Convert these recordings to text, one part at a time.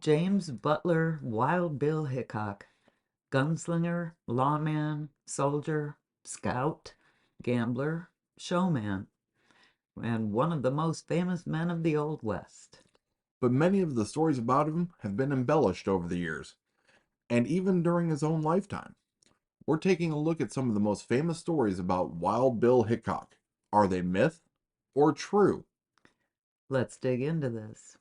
James Butler Wild Bill Hickok, gunslinger, lawman, soldier, scout, gambler, showman, and one of the most famous men of the Old West. But many of the stories about him have been embellished over the years, and even during his own lifetime. We're taking a look at some of the most famous stories about Wild Bill Hickok. Are they myth or true? Let's dig into this.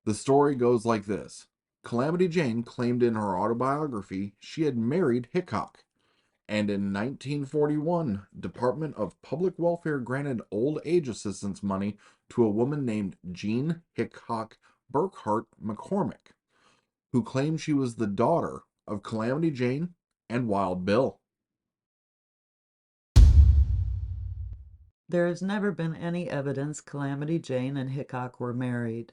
The story goes like this. Calamity Jane claimed in her autobiography she had married Hickok, and in 1941, Department of Public Welfare granted old age assistance money to a woman named Jean Hickok Burkhart McCormick, who claimed she was the daughter of Calamity Jane and Wild Bill. There has never been any evidence Calamity Jane and Hickok were married.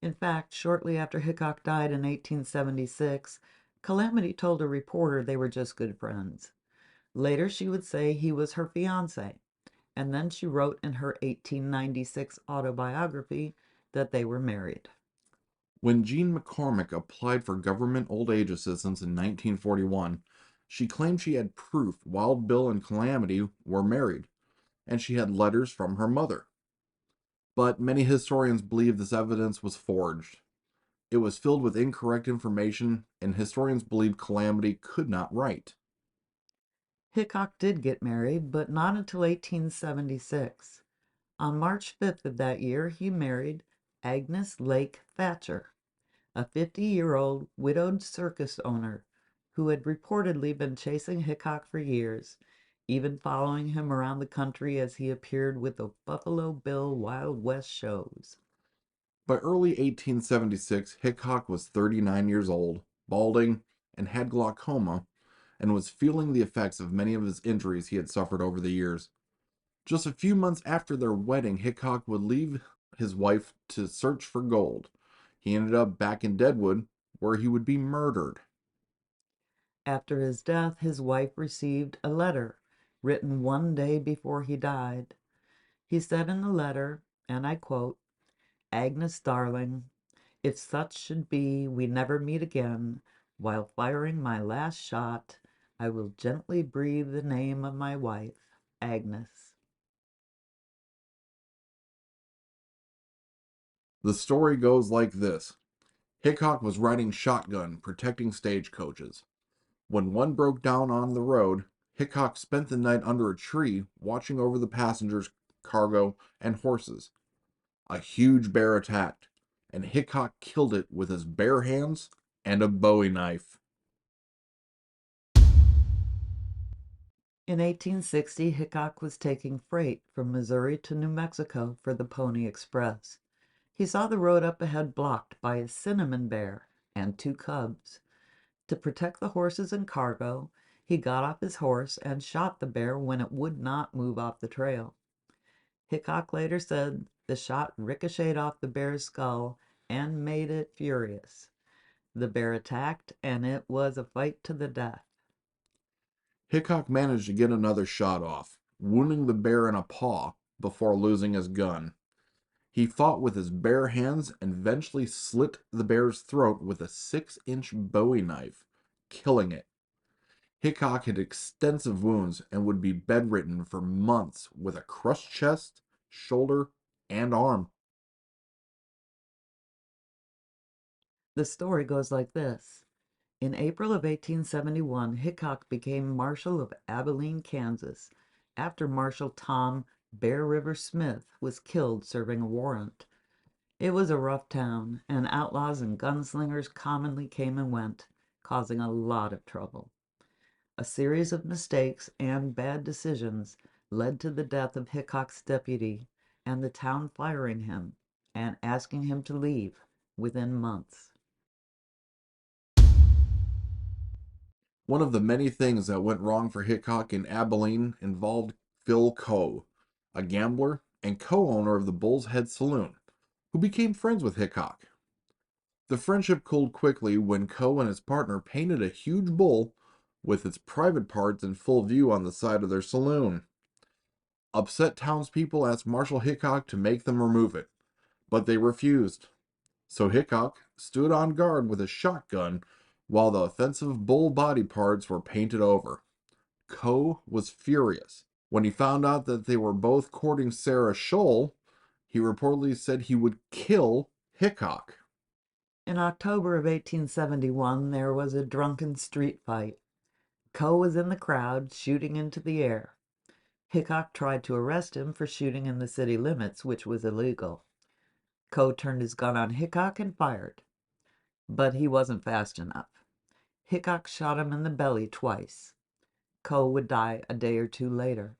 In fact, shortly after Hickok died in 1876, Calamity told a reporter they were just good friends. Later, she would say he was her fiancé, and then she wrote in her 1896 autobiography that they were married. When Jean McCormick applied for government old age assistance in 1941, she claimed she had proof Wild Bill and Calamity were married, and she had letters from her mother. But many historians believe this evidence was forged. It was filled with incorrect information, and historians believe Calamity could not write. Hickok did get married, but not until 1876. On March 5th of that year, he married Agnes Lake Thatcher, a 50-year-old widowed circus owner who had reportedly been chasing Hickok for years, even following him around the country as he appeared with the Buffalo Bill Wild West shows. By early 1876, Hickok was 39 years old, balding, and had glaucoma, and was feeling the effects of many of his injuries he had suffered over the years. Just a few months after their wedding, Hickok would leave his wife to search for gold. He ended up back in Deadwood, where he would be murdered. After his death, his wife received a letter written one day before he died. He said in the letter, and I quote, "Agnes, darling, if such should be we never meet again, while firing my last shot, I will gently breathe the name of my wife, Agnes." The story goes like this. Hickok was riding shotgun, protecting stagecoaches. When one broke down on the road, Hickok spent the night under a tree watching over the passengers, cargo, and horses. A huge bear attacked, and Hickok killed it with his bare hands and a bowie knife. In 1860, Hickok was taking freight from Missouri to New Mexico for the Pony Express. He saw the road up ahead blocked by a cinnamon bear and two cubs. To protect the horses and cargo, he got off his horse and shot the bear when it would not move off the trail. Hickok later said the shot ricocheted off the bear's skull and made it furious. The bear attacked, and it was a fight to the death. Hickok managed to get another shot off, wounding the bear in a paw before losing his gun. He fought with his bare hands and eventually slit the bear's throat with a 6-inch bowie knife, killing it. Hickok had extensive wounds and would be bedridden for months with a crushed chest, shoulder, and arm. The story goes like this. In April of 1871, Hickok became Marshal of Abilene, Kansas, after Marshal Tom Bear River Smith was killed serving a warrant. It was a rough town, and outlaws and gunslingers commonly came and went, causing a lot of trouble. A series of mistakes and bad decisions led to the death of Hickok's deputy and the town firing him and asking him to leave within months. One of the many things that went wrong for Hickok in Abilene involved Phil Coe, a gambler and co-owner of the Bull's Head Saloon, who became friends with Hickok. The friendship cooled quickly when Coe and his partner painted a huge bull with its private parts in full view on the side of their saloon. Upset townspeople asked Marshal Hickok to make them remove it, but they refused. So Hickok stood on guard with a shotgun while the offensive bull body parts were painted over. Coe was furious. When he found out that they were both courting Sarah Scholl, he reportedly said he would kill Hickok. In October of 1871, there was a drunken street fight. Coe was in the crowd, shooting into the air. Hickok tried to arrest him for shooting in the city limits, which was illegal. Coe turned his gun on Hickok and fired, but he wasn't fast enough. Hickok shot him in the belly twice. Coe would die a day or two later.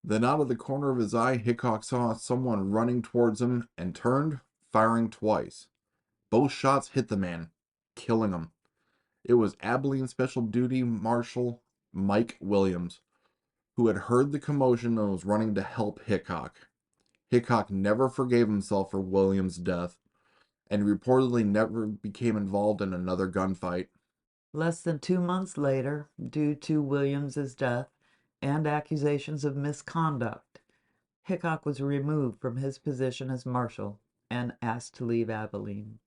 Then out of the corner of his eye, Hickok saw someone running towards him and turned, firing twice. Both shots hit the man, killing him. It was Abilene Special Duty Marshal Mike Williams, who had heard the commotion and was running to help Hickok. Hickok never forgave himself for Williams' death, and reportedly never became involved in another gunfight. Less than 2 months later, due to Williams's death and accusations of misconduct, Hickok was removed from his position as marshal and asked to leave Abilene.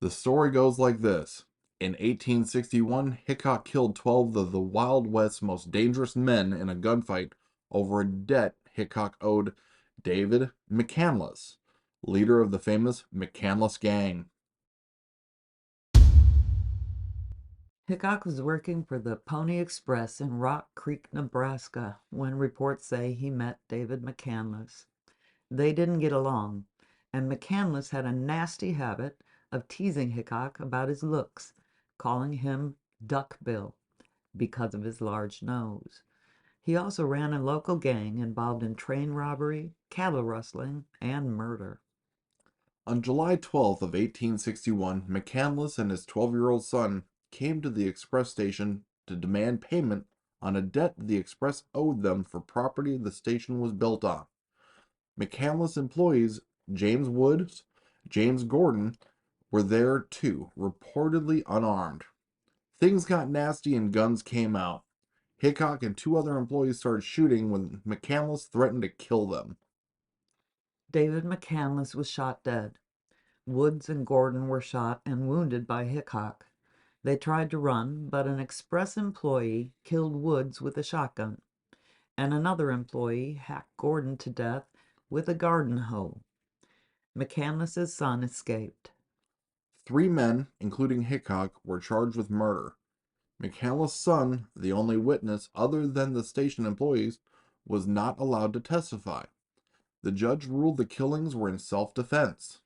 The story goes like this. In 1861, Hickok killed 12 of the Wild West's most dangerous men in a gunfight over a debt Hickok owed David McCandless, leader of the famous McCandless Gang. Hickok was working for the Pony Express in Rock Creek, Nebraska, when reports say he met David McCandless. They didn't get along, and McCandless had a nasty habit of teasing Hickok about his looks, calling him Duck Bill because of his large nose. He also ran a local gang involved in train robbery, cattle rustling, and murder. On July 12th of 1861, McCandless and his 12-year-old son came to the express station to demand payment on a debt the express owed them for property the station was built on. McCandless employees James Woods, James Gordon were there too, reportedly unarmed. Things got nasty and guns came out. Hickok and two other employees started shooting when McCandless threatened to kill them. David McCandless was shot dead. Woods and Gordon were shot and wounded by Hickok. They tried to run, but an express employee killed Woods with a shotgun, and another employee hacked Gordon to death with a garden hoe. McCandless's son escaped. 3 men, including Hickok, were charged with murder. McCandless' son, the only witness other than the station employees, was not allowed to testify. The judge ruled the killings were in self-defense.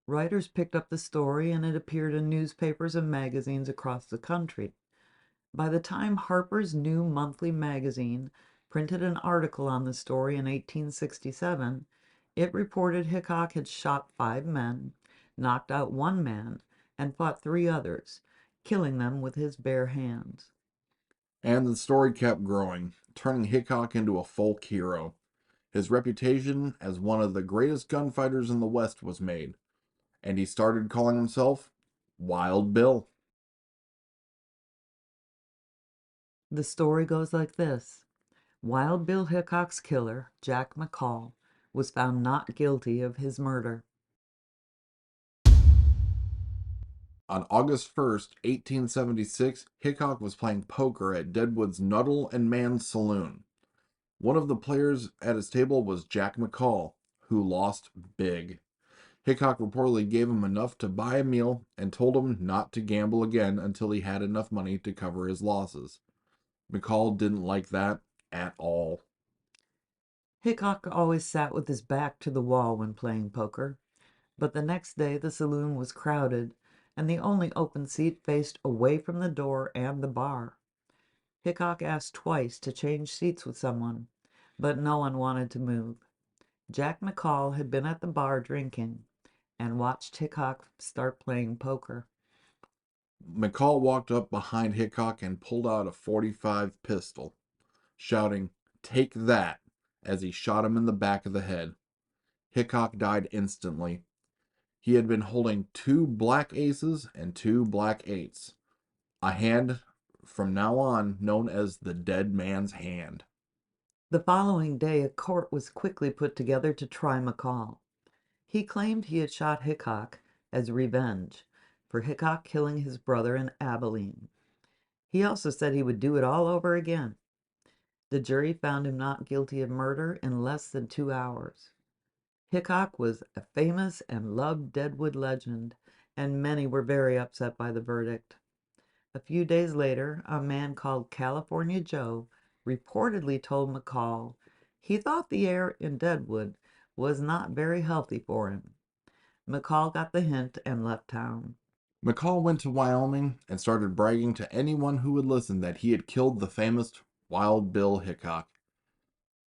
Writers picked up the story, and it appeared in newspapers and magazines across the country. By the time Harper's New Monthly magazine printed an article on the story in 1867, it reported Hickok had shot 5 men, knocked out 1 man, and fought 3 others, killing them with his bare hands. And the story kept growing, turning Hickok into a folk hero. His reputation as one of the greatest gunfighters in the West was made, and he started calling himself Wild Bill. The story goes like this. Wild Bill Hickok's killer, Jack McCall, was found not guilty of his murder. On August 1st, 1876, Hickok was playing poker at Deadwood's Nuttall and Mann's saloon. One of the players at his table was Jack McCall, who lost big. Hickok reportedly gave him enough to buy a meal and told him not to gamble again until he had enough money to cover his losses. McCall didn't like that at all. Hickok always sat with his back to the wall when playing poker, but the next day the saloon was crowded, and the only open seat faced away from the door and the bar. Hickok asked twice to change seats with someone, but no one wanted to move. Jack McCall had been at the bar drinking and watched Hickok start playing poker. McCall walked up behind Hickok and pulled out a .45 pistol. shouting, "Take that," as he shot him in the back of the head. Hickok died instantly. He had been holding 2 black aces and 2 black 8s, a hand from now on known as the dead man's hand. The following day, a court was quickly put together to try McCall. He claimed he had shot Hickok as revenge for Hickok killing his brother in Abilene. He also said he would do it all over again. The jury found him not guilty of murder in less than 2 hours. Hickok was a famous and loved Deadwood legend, and many were very upset by the verdict. A few days later, a man called California Joe reportedly told McCall he thought the air in Deadwood was not very healthy for him. McCall got the hint and left town. McCall went to Wyoming and started bragging to anyone who would listen that he had killed the famous Wild Bill Hickok.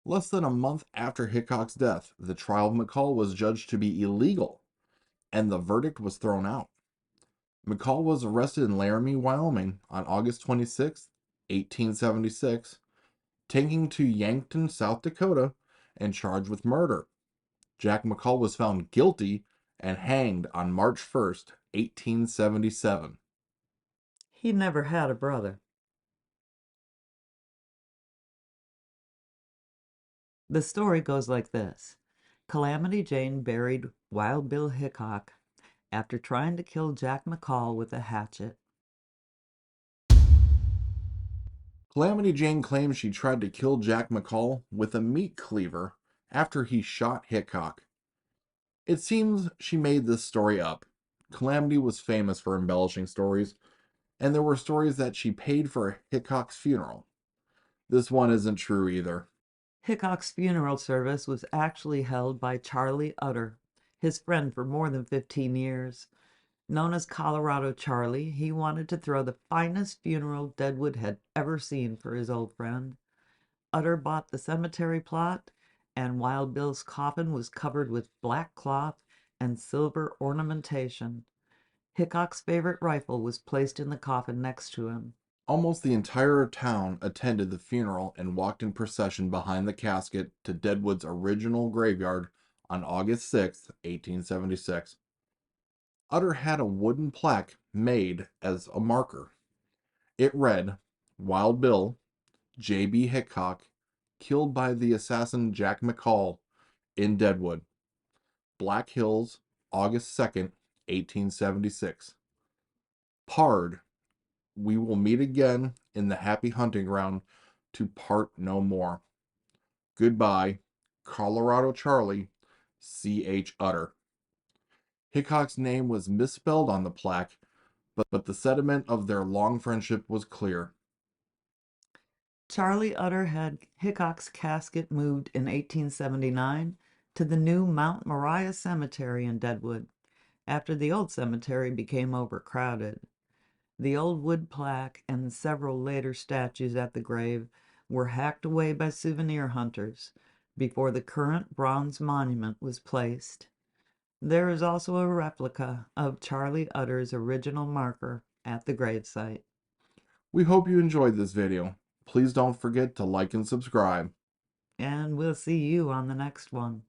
Less than a month after Hickok's death, the trial of McCall was judged to be illegal, and the verdict was thrown out. McCall was arrested in Laramie, Wyoming on August 26, 1876, taken to Yankton, South Dakota, and charged with murder. Jack McCall was found guilty and hanged on March 1st, 1877. He never had a brother. The story goes like this. Calamity Jane buried Wild Bill Hickok after trying to kill Jack McCall with a hatchet. Calamity Jane claims she tried to kill Jack McCall with a meat cleaver after he shot Hickok. It seems she made this story up. Calamity was famous for embellishing stories, and there were stories that she paid for Hickok's funeral. This one isn't true either. Hickok's funeral service was actually held by Charlie Utter, his friend for more than 15 years. Known as Colorado Charlie, he wanted to throw the finest funeral Deadwood had ever seen for his old friend. Utter bought the cemetery plot, and Wild Bill's coffin was covered with black cloth and silver ornamentation. Hickok's favorite rifle was placed in the coffin next to him. Almost the entire town attended the funeral and walked in procession behind the casket to Deadwood's original graveyard on August 6, 1876. Utter had a wooden plaque made as a marker. It read, "Wild Bill, J.B. Hickok, killed by the assassin Jack McCall in Deadwood, Black Hills, August 2nd, 1876. Pard, we will meet again in the happy hunting ground to part no more. Goodbye, Colorado Charlie, C.H. Utter." Hickok's name was misspelled on the plaque, but the sentiment of their long friendship was clear. Charlie Utter had Hickok's casket moved in 1879 to the new Mount Moriah Cemetery in Deadwood, after the old cemetery became overcrowded. The old wood plaque and several later statues at the grave were hacked away by souvenir hunters before the current bronze monument was placed. There is also a replica of Charlie Utter's original marker at the gravesite. We hope you enjoyed this video. Please don't forget to like and subscribe. And we'll see you on the next one.